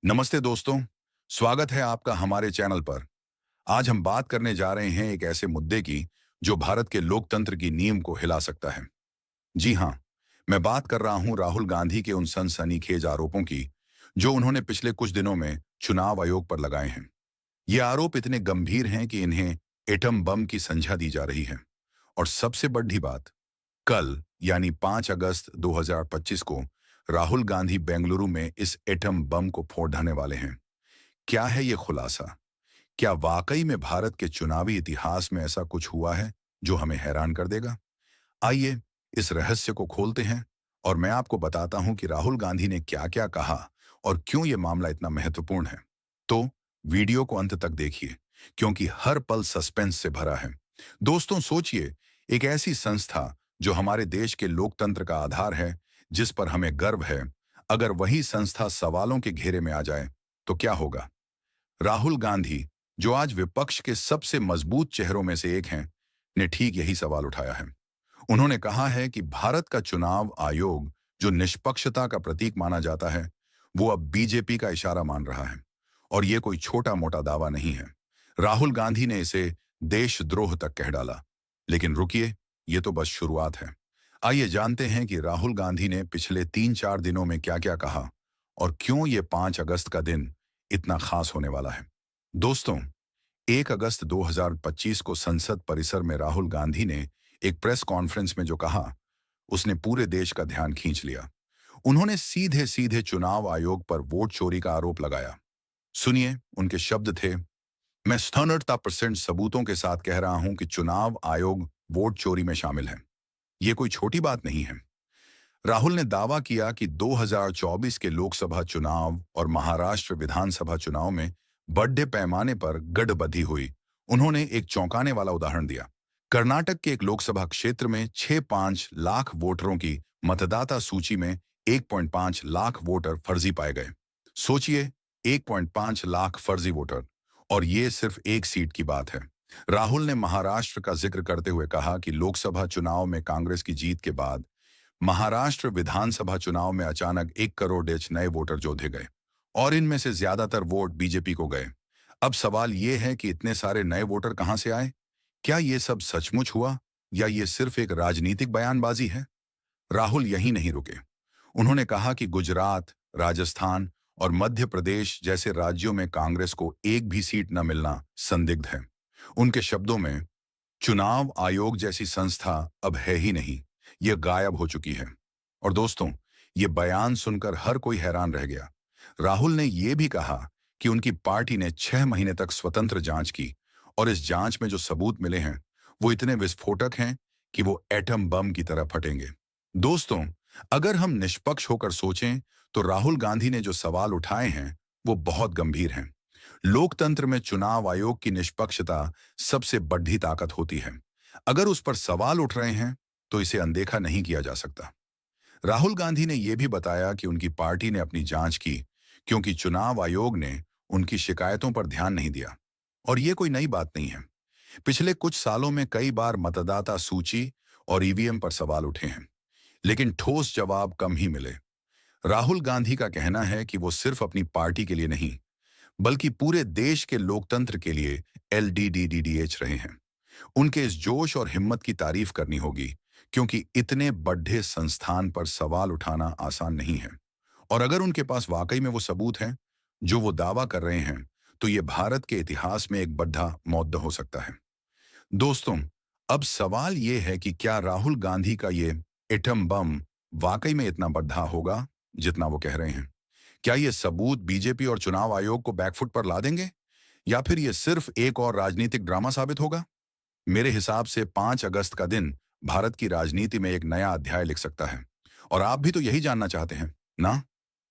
नमस्ते दोस्तों, स्वागत है आपका हमारे चैनल पर। आज हम बात करने जा रहे हैं एक ऐसे मुद्दे की जो भारत के लोकतंत्र की नींव को हिला सकता है। जी हाँ, मैं बात कर रहा हूं राहुल गांधी के उन सनसनीखेज आरोपों की जो उन्होंने पिछले कुछ दिनों में चुनाव आयोग पर लगाए हैं। ये आरोप इतने गंभीर हैं कि इन्हें एटम बम की संज्ञा दी जा रही है। और सबसे बड़ी बात, कल यानी 5 अगस्त 2025 को राहुल गांधी बेंगलुरु में इस एटम बम को फोड़ने वाले हैं। क्या है ये खुलासा? क्या वाकई में भारत के चुनावी इतिहास में ऐसा कुछ हुआ है जो हमें हैरान कर देगा? आइए इस रहस्य को खोलते हैं और मैं आपको बताता हूं कि राहुल गांधी ने क्या-क्या कहा और क्यों ये मामला इतना महत्वपूर्ण है। तो वीडियो को अंत तक देखिए, क्योंकि हर पल सस्पेंस से भरा है। दोस्तों सोचिए, एक ऐसी संस्था जो हमारे देश के लोकतंत्र का आधार है, जिस पर हमें गर्व है, अगर वही संस्था सवालों के घेरे में आ जाए तो क्या होगा? राहुल गांधी, जो आज विपक्ष के सबसे मजबूत चेहरों में से एक हैं, ने ठीक यही सवाल उठाया है। उन्होंने कहा है कि भारत का चुनाव आयोग, जो निष्पक्षता का प्रतीक माना जाता है, वो अब बीजेपी का इशारा मान रहा है। और ये कोई छोटा मोटा दावा नहीं है। राहुल गांधी ने इसे देशद्रोह तक कह डाला। लेकिन रुकिए, ये तो बस शुरुआत है। आइए जानते हैं कि राहुल गांधी ने पिछले 3-4 दिनों में क्या-क्या कहा और क्यों ये 5 अगस्त का दिन इतना खास होने वाला है। दोस्तों, 1 अगस्त 2025 को संसद परिसर में राहुल गांधी ने एक प्रेस कॉन्फ्रेंस में जो कहा, उसने पूरे देश का ध्यान खींच लिया। उन्होंने सीधे सीधे चुनाव आयोग पर वोट चोरी का आरोप लगाया। सुनिए, उनके शब्द थे, मैं 97% सबूतों के साथ कह रहा हूं कि चुनाव आयोग वोट चोरी में शामिल है। ये कोई छोटी बात नहीं है। राहुल ने दावा किया कि 2024 के लोकसभा चुनाव और महाराष्ट्र विधानसभा चुनाव में बड़े पैमाने पर गठबंधी हुई। उन्होंने एक चौंकाने वाला उदाहरण दिया। कर्नाटक के एक लोकसभा क्षेत्र में 6-5 लाख वोटरों की मतदाता सूची में 1.5 लाख वोटर फर्जी पाए गए। सोचिए, 1.5 लाख फर्जी वोटर, और ये सिर्फ एक सीट की बात है। राहुल ने महाराष्ट्र का जिक्र करते हुए कहा कि लोकसभा चुनाव में कांग्रेस की जीत के बाद महाराष्ट्र विधानसभा चुनाव में अचानक 1 करोड़ नए वोटर जोधे गए और इनमें से ज्यादातर वोट बीजेपी को गए। अब सवाल ये है कि इतने सारे नए वोटर कहां से आए? क्या ये सब सचमुच हुआ या ये सिर्फ एक राजनीतिक बयानबाजी है? राहुल यहीं नहीं रुके। उन्होंने कहा कि गुजरात, राजस्थान और मध्य प्रदेश जैसे राज्यों में कांग्रेस को एक भी सीट न मिलना संदिग्ध है। उनके शब्दों में, चुनाव आयोग जैसी संस्था अब है ही नहीं, ये गायब हो चुकी है। और दोस्तों, ये बयान सुनकर हर कोई हैरान रह गया। राहुल ने यह भी कहा कि उनकी पार्टी ने 6 महीने तक स्वतंत्र जांच की और इस जांच में जो सबूत मिले हैं वो इतने विस्फोटक हैं कि वो एटम बम की तरह फटेंगे। दोस्तों, अगर हम निष्पक्ष होकर सोचें तो राहुल गांधी ने जो सवाल उठाए हैं वो बहुत गंभीर हैं। लोकतंत्र में चुनाव आयोग की निष्पक्षता सबसे बड़ी ताकत होती है। अगर उस पर सवाल उठ रहे हैं तो इसे अनदेखा नहीं किया जा सकता। राहुल गांधी ने यह भी बताया कि उनकी पार्टी ने अपनी जांच की क्योंकि चुनाव आयोग ने उनकी शिकायतों पर ध्यान नहीं दिया। और यह कोई नई बात नहीं है। पिछले कुछ सालों में कई बार मतदाता सूची और ईवीएम पर सवाल उठे हैं, लेकिन ठोस जवाब कम ही मिले। राहुल गांधी का कहना है कि वो सिर्फ अपनी पार्टी के लिए नहीं, बल्कि पूरे देश के लोकतंत्र के लिए एलडीडीडीएच रहे हैं। उनके इस जोश और हिम्मत की तारीफ करनी होगी, क्योंकि इतने बड़े संस्थान पर सवाल उठाना आसान नहीं है। और अगर उनके पास वाकई में वो सबूत हैं जो वो दावा कर रहे हैं, तो ये भारत के इतिहास में एक बड़ा मुद्दा हो सकता है। दोस्तों, अब सवाल ये है कि क्या राहुल गांधी का ये एटम बम वाकई में इतना बड़ा होगा जितना वो कह रहे हैं? क्या ये सबूत बीजेपी और चुनाव आयोग को बैकफुट पर ला देंगे, या फिर ये सिर्फ एक और राजनीतिक ड्रामा साबित होगा? मेरे हिसाब से 5 अगस्त का दिन भारत की राजनीति में एक नया अध्याय लिख सकता है। और आप भी तो यही जानना चाहते हैं ना?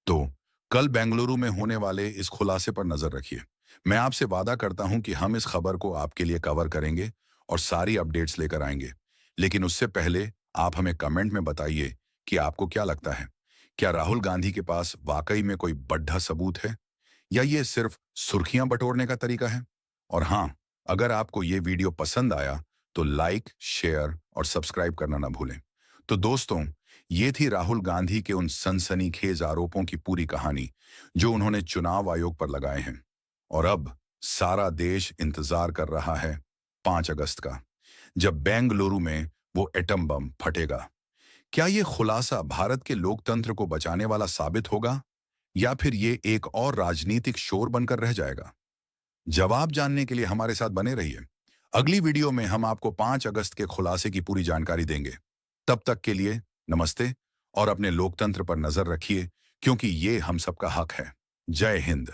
तो कल बेंगलुरु में होने वाले इस खुलासे पर नजर रखिए। मैं आपसे वादा करता हूं कि हम इस खबर को आपके लिए कवर करेंगे और सारी अपडेट्स लेकर आएंगे। लेकिन उससे पहले आप हमें कमेंट में बताइए कि आपको क्या लगता है। क्या राहुल गांधी के पास वाकई में कोई बड़ा सबूत है, या ये सिर्फ सुर्खियां बटोरने का तरीका है? और हाँ, अगर आपको ये वीडियो पसंद आया तो लाइक, शेयर और सब्सक्राइब करना ना भूलें। तो दोस्तों, ये थी राहुल गांधी के उन सनसनीखेज आरोपों की पूरी कहानी जो उन्होंने चुनाव आयोग पर लगाए हैं। और अब सारा देश इंतजार कर रहा है 5 अगस्त का, जब बेंगलुरु में वो एटम बम फटेगा। क्या ये खुलासा भारत के लोकतंत्र को बचाने वाला साबित होगा, या फिर ये एक और राजनीतिक शोर बनकर रह जाएगा? जवाब जानने के लिए हमारे साथ बने रहिए। अगली वीडियो में हम आपको 5 अगस्त के खुलासे की पूरी जानकारी देंगे। तब तक के लिए नमस्ते, और अपने लोकतंत्र पर नजर रखिए, क्योंकि ये हम सबका हक है। जय हिंद।